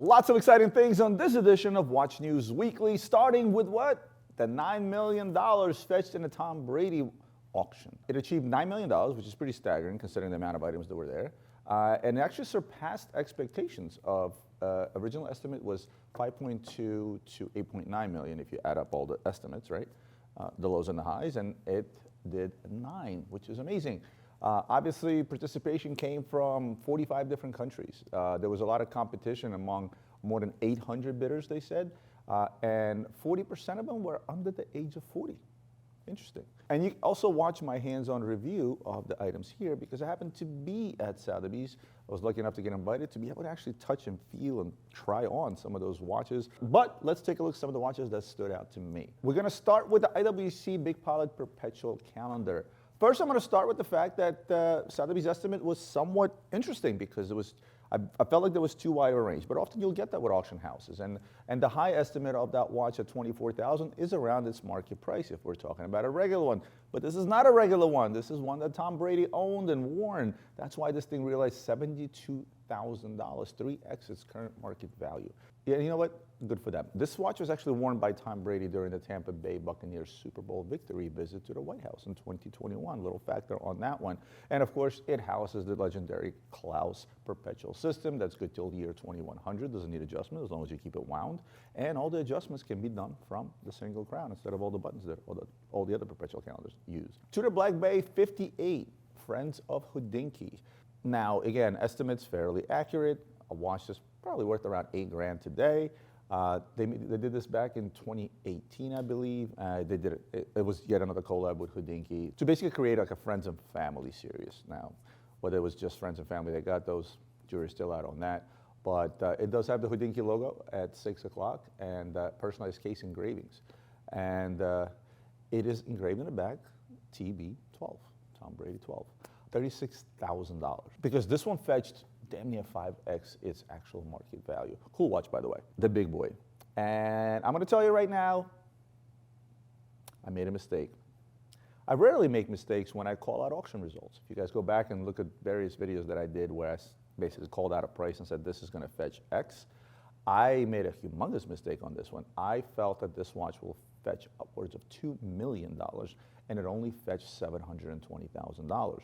Lots of exciting things on this edition of Watch News Weekly, starting with what? The $9 million fetched in a Tom Brady auction. It achieved $9 million, which is pretty staggering considering the amount of items that were there. And it actually surpassed expectations of, original estimate was 5.2 to 8.9 million if you add up all the estimates, right? The lows and the highs, and it did 9, which is amazing. Obviously, participation came from 45 different countries. There was a lot of competition among more than 800 bidders, they said, and 40% of them were under the age of 40. Interesting. And you also watch my hands-on review of the items here because I happened to be at Sotheby's. I was lucky enough to get invited to be able to actually touch and feel and try on some of those watches. But let's take a look at some of the watches that stood out to me. We're going to start with the IWC Big Pilot Perpetual Calendar. First, I'm going to start with the fact that Sotheby's estimate was somewhat interesting because it was, I felt like there was too wide a range, but often you'll get that with auction houses. And the high estimate of that watch at $24,000 is around its market price if we're talking about a regular one. But this is not a regular one. This is one that Tom Brady owned and worn. That's why this thing realized $72,000, 3x its current market value. Yeah, you know what? Good for them. This watch was actually worn by Tom Brady during the Tampa Bay Buccaneers Super Bowl victory visit to the White House in 2021. Little factor on that one. And of course, it houses the legendary Klaus Perpetual System that's good till the year 2100. Doesn't need adjustment as long as you keep it wound. And all the adjustments can be done from the single crown instead of all the buttons that all the other Perpetual calendars use. Tudor Black Bay 58, Friends of Houdinki. Now, again, estimates fairly accurate. A watch that's probably worth around $8 grand today. They did this back in 2018, I believe. It was yet another collab with Houdinki to basically create like a friends and family series. Now, whether it was just friends and family that got those, jury's still out on that. But it does have the Houdinki logo at 6 o'clock and personalized case engravings. And it is engraved in the back, TB 12, Tom Brady 12, $36,000. Because this one fetched damn near 5x its actual market value. Cool watch, by the way, the big boy. And I'm gonna tell you right now, I made a mistake. I rarely make mistakes when I call out auction results. If you guys go back and look at various videos that I did where I basically called out a price and said this is gonna fetch X, I made a humongous mistake on this one. I felt that this watch will fetch upwards of $2 million and it only fetched $720,000.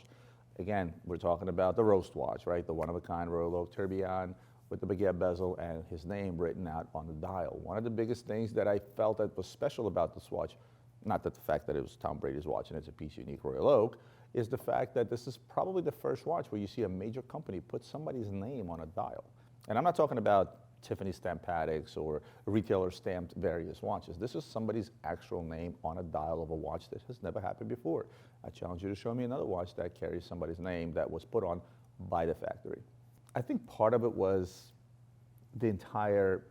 Again, we're talking about the roast watch, right? The one-of-a-kind Royal Oak Tourbillon with the baguette bezel and his name written out on the dial. One of the biggest things that I felt that was special about this watch, not that the fact that it was Tom Brady's watch and it's a piece unique Royal Oak, is the fact that this is probably the first watch where you see a major company put somebody's name on a dial. And I'm not talking about Tiffany stamped Pateks or retailer stamped various watches. This is somebody's actual name on a dial of a watch that has never happened before. I challenge you to show me another watch that carries somebody's name that was put on by the factory. I think part of it was the entire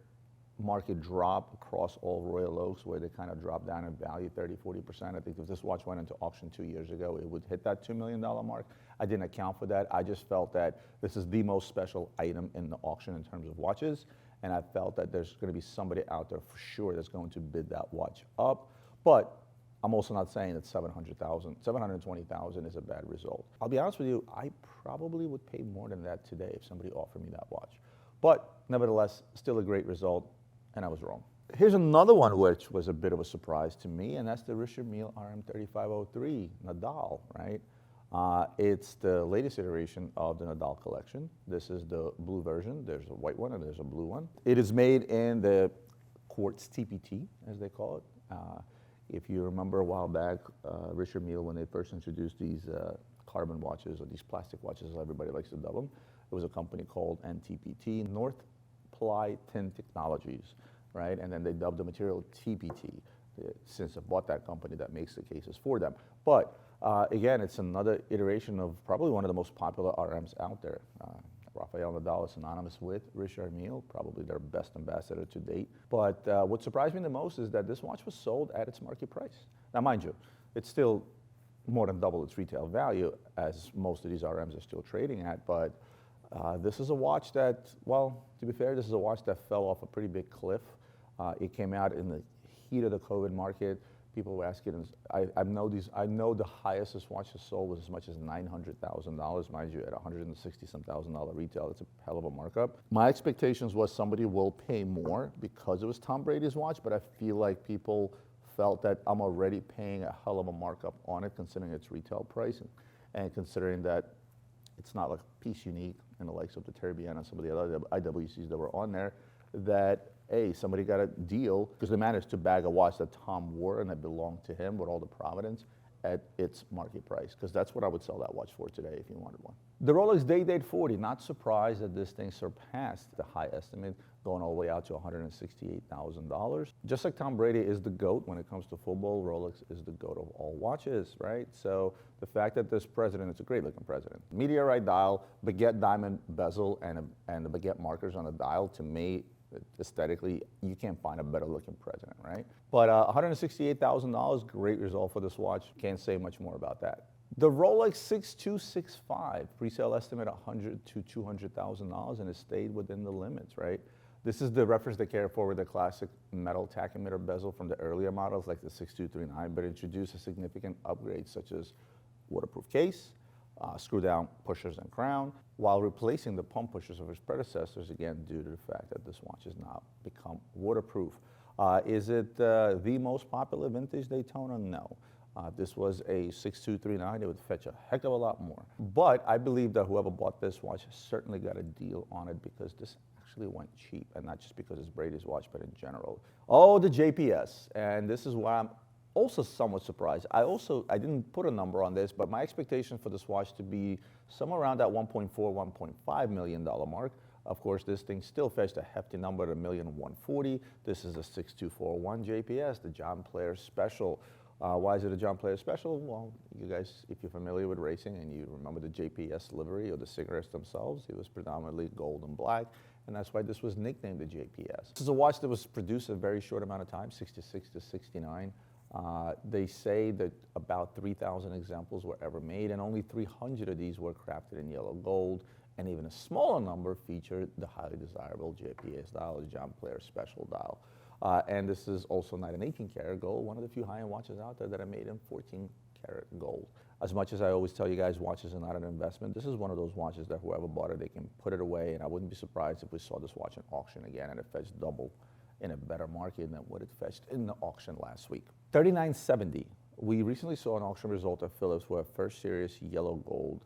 market drop across all Royal Oaks where they kind of dropped down in value 30–40%. I think if this watch went into auction 2 years ago, it would hit that $2 million mark. I didn't account for that. I just felt that this is the most special item in the auction in terms of watches. And I felt that there's going to be somebody out there for sure that's going to bid that watch up. But I'm also not saying that $720,000 is a bad result. I'll be honest with you, I probably would pay more than that today if somebody offered me that watch. But nevertheless, still a great result, and I was wrong. Here's another one which was a bit of a surprise to me, and that's the Richemont RM3503 Nadal, right? It's the latest iteration of the Nadal collection. This is the blue version. There's a white one and there's a blue one. It is made in the quartz TPT, as they call it. If you remember a while back, Richemont, when they first introduced these carbon watches, or these plastic watches, as everybody likes to dub them, it was a company called NTPT, North Ply Tin Technologies, right? And then they dubbed the material TPT. Since I bought that company that makes the cases for them. But again, it's another iteration of probably one of the most popular RMs out there. Rafael Nadal is synonymous with Richemont, probably their best ambassador to date. But what surprised me the most is that this watch was sold at its market price. Now, mind you, it's still more than double its retail value, as most of these RMs are still trading at. But this is a watch that, well, to be fair, this is a watch that fell off a pretty big cliff. It came out in the heat of the COVID market. People were asking, I know the highest this watch has sold was as much as $900,000, mind you, at $160,000 retail. It's a hell of a markup. My expectations was somebody will pay more because it was Tom Brady's watch, but I feel like people felt that I'm already paying a hell of a markup on it considering its retail price and considering that it's not like a piece unique in the likes of the Tourbillon and some of the other IWCs that were on there, that hey, somebody got a deal because they managed to bag a watch that Tom wore and that belonged to him with all the provenance at its market price, because that's what I would sell that watch for today if you wanted one. The Rolex Day-Date 40, not surprised that this thing surpassed the high estimate, going all the way out to $168,000. Just like Tom Brady is the GOAT when it comes to football, Rolex is the GOAT of all watches, right? So the fact that this president, it's a great looking president. Meteorite dial, baguette diamond bezel, and the baguette markers on the dial, to me, aesthetically, you can't find a better looking president, right? But $168,000, great result for this watch. Can't say much more about that. The Rolex 6265, pre-sale estimate $100,000 to $200,000, and it stayed within the limits, right? This is the reference they carry forward the classic metal tachymeter bezel from the earlier models like the 6239, but introduced a significant upgrade such as waterproof case, screw down pushers and crown, while replacing the pump pushers of its predecessors, again, due to the fact that this watch has now become waterproof. Is it the most popular vintage Daytona? No. This was a 6239, it would fetch a heck of a lot more. But I believe that whoever bought this watch certainly got a deal on it because this actually went cheap, and not just because it's Brady's watch, but in general. Oh, the JPS, and this is why I'm also somewhat surprised. I didn't put a number on this, but my expectation for this watch to be somewhere around that $1.4, $1.5 million mark. Of course, this thing still fetched a hefty number at $1,140,000. This is a 6241 JPS, the John Player Special. Why is it a John Player Special? Well, you guys, if you're familiar with racing and you remember the JPS livery or the cigarettes themselves, it was predominantly gold and black, and that's why this was nicknamed the JPS. This is a watch that was produced a very short amount of time, 66 to 69. They say that about 3,000 examples were ever made, and only 300 of these were crafted in yellow gold, and even a smaller number featured the highly desirable JPS dial, the John Player Special dial. And this is also not an 18-karat gold, one of the few high-end watches out there that are made in 14-karat gold. As much as I always tell you guys, watches are not an investment, this is one of those watches that whoever bought it, they can put it away, and I wouldn't be surprised if we saw this watch in auction again and it fetched double in a better market than what it fetched in the auction last week. 3970. We recently saw an auction result at Phillips where first series yellow gold,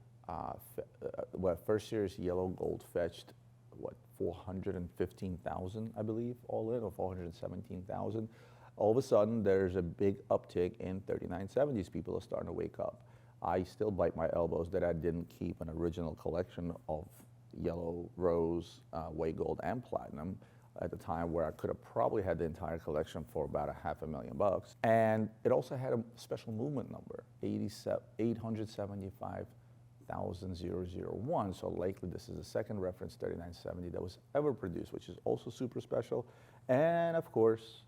fetched what, 415,000, I believe, all in, or 417,000. All of a sudden, there's a big uptick in 3970s. People are starting to wake up. I still bite my elbows that I didn't keep an original collection of yellow, rose, white gold, and platinum at the time, where I could have probably had the entire collection for about $500,000. And it also had a special movement number, 875,001. So likely this is the second reference 3970 that was ever produced, which is also super special. And of course,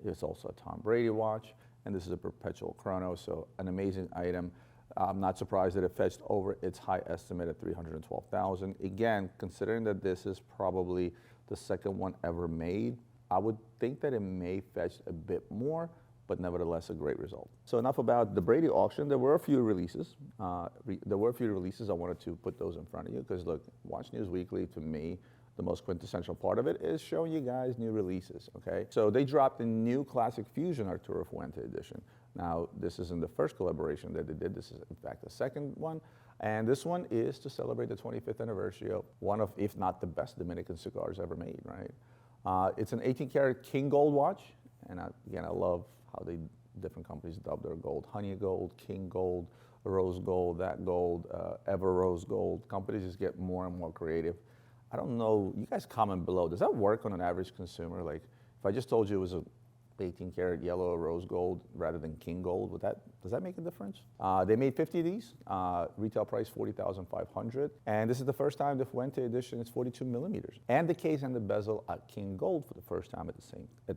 it's also a Tom Brady watch, and this is a perpetual chrono, so an amazing item. I'm not surprised that it fetched over its high estimate at $312,000. Again, considering that this is probably the second one ever made, I would think that it may fetch a bit more, but nevertheless a great result. So enough about the Brady auction. There were a few releases. I wanted to put those in front of you because look, Watch News Weekly, to me, the most quintessential part of it is showing you guys new releases, okay? So they dropped a new Classic Fusion Arturo Fuente edition. Now, this isn't the first collaboration that they did. This is, in fact, the second one. And this one is to celebrate the 25th anniversary of one of, if not the best Dominican cigars ever made, right? It's an 18-karat King Gold watch. And again, I love how different companies dub their gold. Honey Gold, King Gold, Rose Gold, that gold, Ever Rose Gold. Companies just get more and more creative. I don't know, you guys comment below. Does that work on an average consumer? Like, if I just told you it was a 18-karat yellow rose gold rather than King Gold, does that make a difference? They made 50 of these, retail price $40,500, and this is the first time the Fuente edition is 42 millimeters. And the case and the bezel are King Gold for the first time at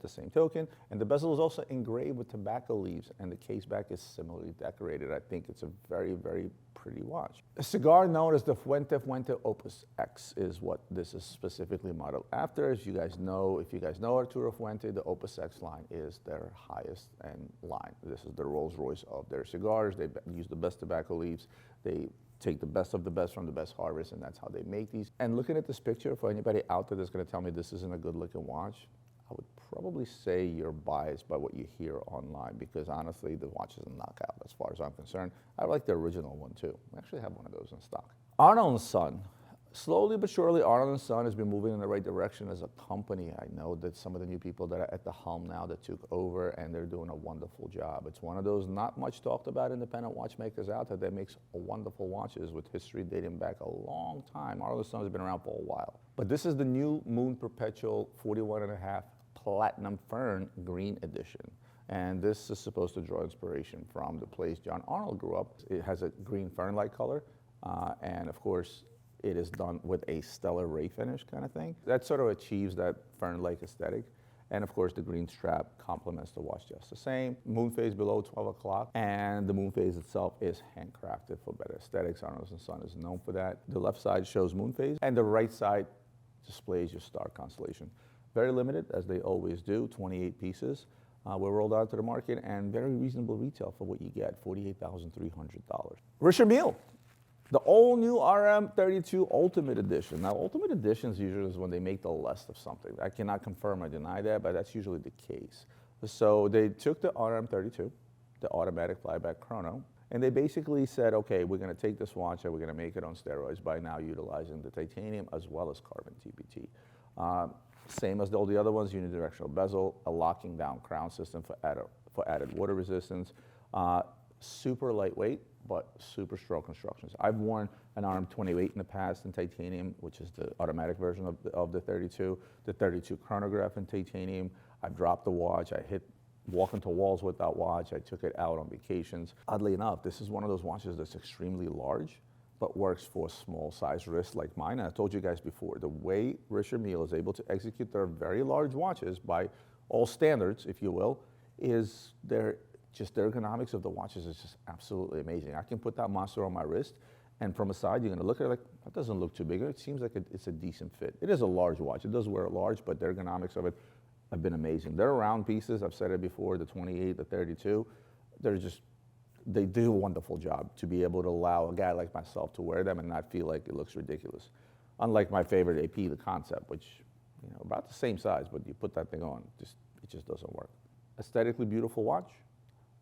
the same token, and the bezel is also engraved with tobacco leaves, and the case back is similarly decorated. I think it's a very, very pretty watch. A cigar known as the Fuente Opus X is what this is specifically modeled after. As you guys know, if you guys know Arturo Fuente, the Opus X line is their highest end line. This is the Rolls Royce of their cigars. They use the best tobacco leaves. They take the best of the best from the best harvest, and that's how they make these. And looking at this picture, for anybody out there that's going to tell me this isn't a good looking watch, I would probably say you're biased by what you hear online, because honestly, the watch is a knockout as far as I'm concerned. I like the original one too. I actually have one of those in stock. Arnold and Son. Slowly but surely, Arnold and Son has been moving in the right direction as a company. I know that some of the new people that are at the helm now that took over, and they're doing a wonderful job. It's one of those not much talked about independent watchmakers out there that makes wonderful watches with history dating back a long time. Arnold and Son has been around for a while. But this is the new Moon Perpetual 41.5 Platinum Fern Green Edition. And this is supposed to draw inspiration from the place John Arnold grew up. It has a green fern-like color, and of course, it is done with a stellar ray finish kind of thing. That sort of achieves that fern-like aesthetic. And of course, the green strap complements the watch just the same. Moon phase below 12 o'clock, and the moon phase itself is handcrafted for better aesthetics. Arnold and Son is known for that. The left side shows moon phase, and the right side displays your star constellation. Very limited, as they always do, 28 pieces. Were rolled out to the market, and very reasonable retail for what you get, $48,300. Richemont. The all-new RM32 Ultimate Edition. Now, Ultimate Editions usually is when they make the less of something. I cannot confirm or deny that, but that's usually the case. So they took the RM32, the automatic flyback chrono, and they basically said, okay, we're going to take this watch and we're going to make it on steroids by now utilizing the titanium as well as carbon TPT. Same as all the other ones, unidirectional bezel, a locking down crown system for added water resistance, super lightweight, but super strong constructions. I've worn an RM28 in the past in titanium, which is the automatic version of the 32 chronograph in titanium. I've dropped the watch. Walk into walls with that watch. I took it out on vacations. Oddly enough, this is one of those watches that's extremely large, but works for small size wrists like mine. And I told you guys before, the way Richemont is able to execute their very large watches by all standards, if you will, is their ergonomics of the watches is just absolutely amazing. I can put that monster on my wrist, and from a side, you're gonna look at it like, that doesn't look too big. It seems like it's a decent fit. It is a large watch. It does wear large, but the ergonomics of it have been amazing. They're round pieces. I've said it before, the 28, the 32. They do a wonderful job to be able to allow a guy like myself to wear them and not feel like it looks ridiculous. Unlike my favorite AP, the Concept, which, about the same size, but you put that thing on, it just doesn't work. Aesthetically beautiful watch.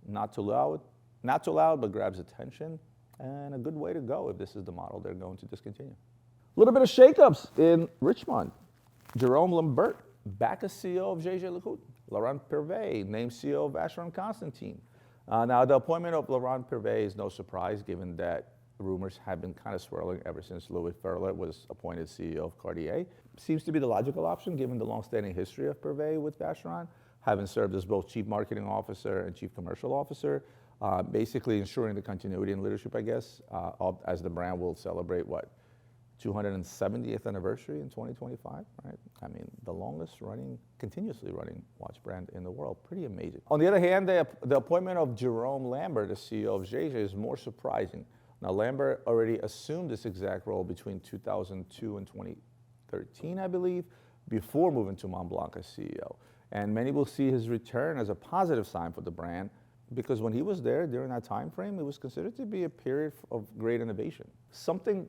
Not too loud, but grabs attention, and a good way to go if this is the model they're going to discontinue. A little bit of Shakeups in Richemont. Jerome Lambert, back as CEO of Jaeger-LeCoultre. Laurent Pervet, named CEO of Vacheron Constantin. Now, the appointment of Laurent Pervet is no surprise, given that rumors have been kind of swirling ever since Louis Ferlet was appointed CEO of Cartier. Seems to be the logical option, given the long-standing history of Pervet with Vacheron, having served as both Chief Marketing Officer and Chief Commercial Officer, basically ensuring the continuity and leadership, I guess, as the brand will celebrate, 270th anniversary in 2025, right? I mean, the longest running, continuously running watch brand in the world. Pretty amazing. On the other hand, the appointment of Jerome Lambert as CEO of Jaeger is more surprising. Now, Lambert already assumed this exact role between 2002 and 2013, I believe, before moving to Montblanc as CEO. And many will see his return as a positive sign for the brand, because when he was there during that time frame, it was considered to be a period of great innovation. Something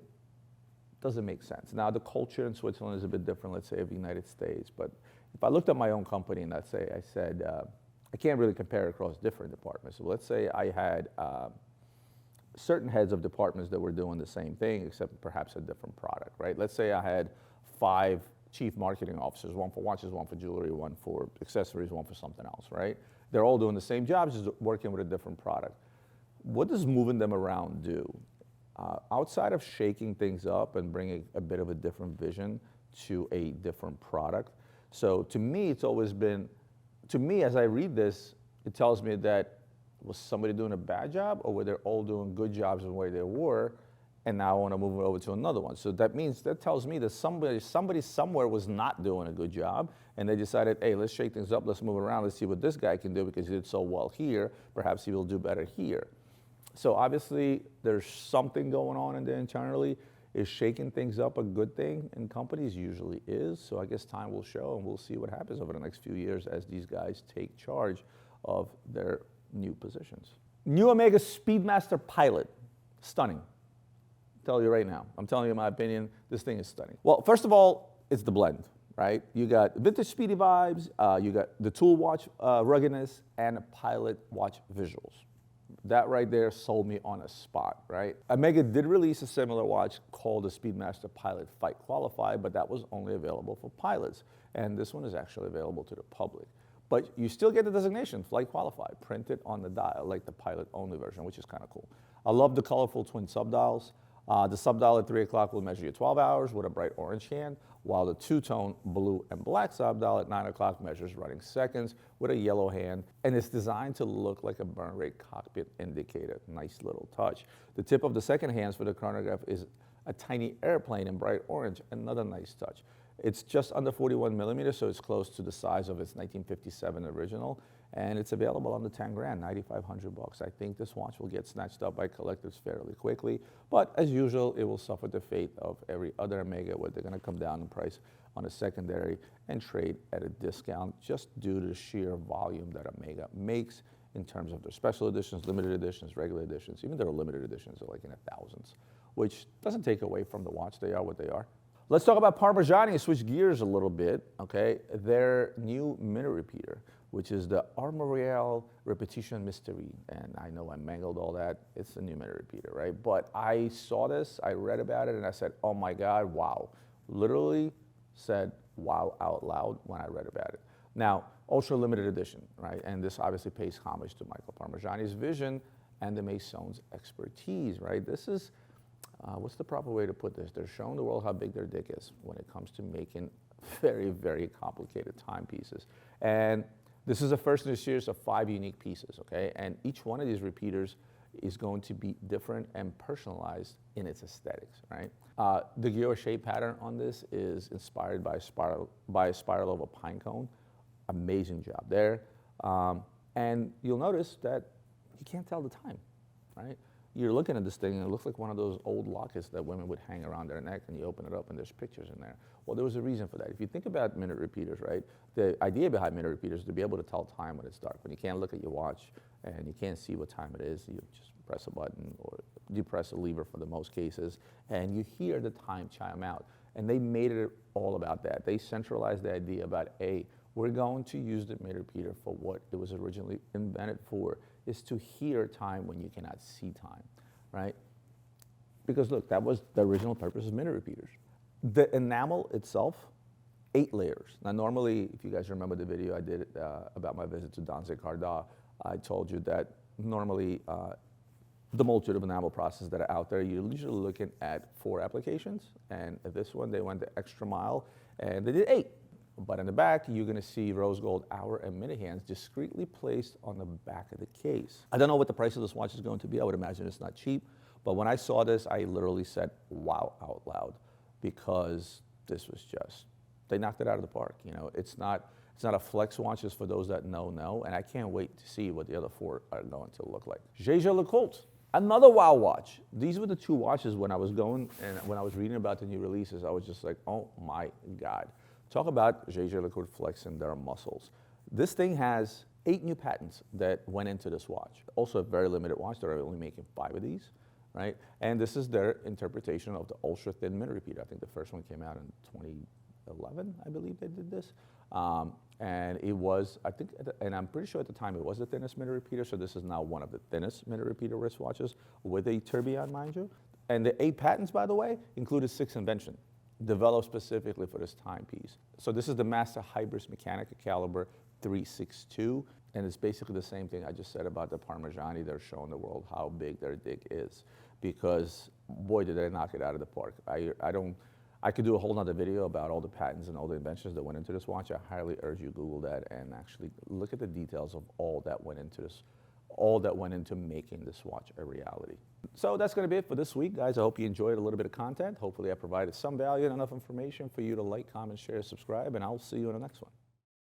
doesn't make sense. Now, the culture in Switzerland is a bit different, let's say, of the United States. But if I looked at my own company and I said, I can't really compare across different departments. So let's say I had certain heads of departments that were doing the same thing, except perhaps a different product, right? Let's say I had 5 chief marketing officers, one for watches, one for jewelry, one for accessories, one for something else, right? They're all doing the same jobs, just working with a different product. What does moving them around do? Outside of shaking things up and bringing a bit of a different vision to a different product. So to me, it's always been, as I read this, it tells me that was somebody doing a bad job, or were they all doing good jobs in the way they were, and now I want to move it over to another one. So that tells me that somebody somewhere was not doing a good job, and they decided, hey, let's shake things up, let's move it around, let's see what this guy can do, because he did so well here, perhaps he will do better here. So obviously, there's something going on in there internally. Is shaking things up a good thing in companies? Usually is. So I guess time will show, and we'll see what happens over the next few years as these guys take charge of their new positions. New Omega Speedmaster Pilot. Stunning. Tell you right now. I'm telling you my opinion. This thing is stunning. Well, first of all, it's the blend, right? You got vintage speedy vibes, you got the tool watch ruggedness, and a pilot watch visuals. That right there sold me on a spot, right? Omega did release a similar watch called the Speedmaster Pilot Fight Qualified, but that was only available for pilots. And this one is actually available to the public. But you still get the designation, Flight Qualified, printed on the dial, like the pilot-only version, which is kind of cool. I love the colorful twin subdials. The subdial at 3 o'clock will measure your 12 hours with a bright orange hand, while the two-tone blue and black subdial at 9 o'clock measures running seconds with a yellow hand, and it's designed to look like a burn rate cockpit indicator. Nice little touch. The tip of the second hands for the chronograph is a tiny airplane in bright orange, another nice touch. It's just under 41 millimeters, so it's close to the size of its 1957 original, and it's available under 10 grand, 9,500 bucks. I think this watch will get snatched up by collectors fairly quickly, but as usual, it will suffer the fate of every other Omega, where they're gonna come down in price on a secondary and trade at a discount just due to the sheer volume that Omega makes in terms of their special editions, limited editions, regular editions. Even their limited editions are like in the thousands, which doesn't take away from the watch. They are what they are. Let's talk about Parmigiani and switch gears a little bit, okay? Their new minute repeater, which is the Armoriale Repetition Mystery. And I know I mangled all that. It's a new minute repeater, right? But I saw this, I read about it, and I said, oh my God, wow. Literally said wow out loud when I read about it. Now, ultra limited edition, right? And this obviously pays homage to Michael Parmigiani's vision and the Mason's expertise, right? This is, what's the proper way to put this? They're showing the world how big their dick is when it comes to making very, very complicated timepieces. And this is the first in a series of 5 unique pieces, okay? And each one of these repeaters is going to be different and personalized in its aesthetics, right? The Guillot shape pattern on this is inspired by a spiral of a pine cone. Amazing job there. And you'll notice that you can't tell the time, right? You're looking at this thing and it looks like one of those old lockets that women would hang around their neck, and you open it up and there's pictures in there. Well, there was a reason for that. If you think about minute repeaters, right? The idea behind minute repeaters is to be able to tell time when it's dark. When you can't look at your watch and you can't see what time it is, you just press a button or you press a lever for the most cases, and you hear the time chime out. And they made it all about that. They centralized the idea about, we're going to use the minute repeater for what it was originally invented for, is to hear time when you cannot see time, right? Because look, that was the original purpose of minute repeaters. The enamel itself, 8 layers. Now normally, if you guys remember the video I did about my visit to Danzig Carda, I told you that normally the multitude of enamel processes that are out there, you're usually looking at 4 applications, and this one, they went the extra mile, and they did 8. But in the back, you're gonna see rose gold hour and minute hands discreetly placed on the back of the case. I don't know what the price of this watch is going to be. I would imagine it's not cheap. But when I saw this, I literally said, wow, out loud, because this was just, they knocked it out of the park. You know, it's not a flex watch, just for those that know, and I can't wait to see what the other 4 are going to look like. Jaeger-LeCoultre, another wow watch. These were the 2 watches when I was going, and when I was reading about the new releases, I was just like, oh my God. Talk about Jaeger-LeCoultre flexing their muscles. This thing has 8 new patents that went into this watch. Also a very limited watch. They're only making 5 of these, right? And this is their interpretation of the ultra thin minute repeater. I think the first one came out in 2011, I believe they did this. And it was, I think, and I'm pretty sure at the time it was the thinnest minute repeater, so this is now one of the thinnest minute repeater wristwatches with a tourbillon, mind you. And the 8 patents, by the way, included 6 inventions, developed specifically for this timepiece. So this is the Master Hybris Mechanica Caliber 362, and it's basically the same thing I just said about the Parmigiani. They're showing the world how big their dick is, because boy, did they knock it out of the park. I could do a whole nother video about all the patents and all the inventions that went into this watch. I highly urge you Google that and actually look at the details of all that went into this, all that went into making this watch a reality. So that's going to be it for this week, guys. I hope you enjoyed a little bit of content. Hopefully I provided some value and enough information for you to like, comment, share, subscribe, and I'll see you in the next one.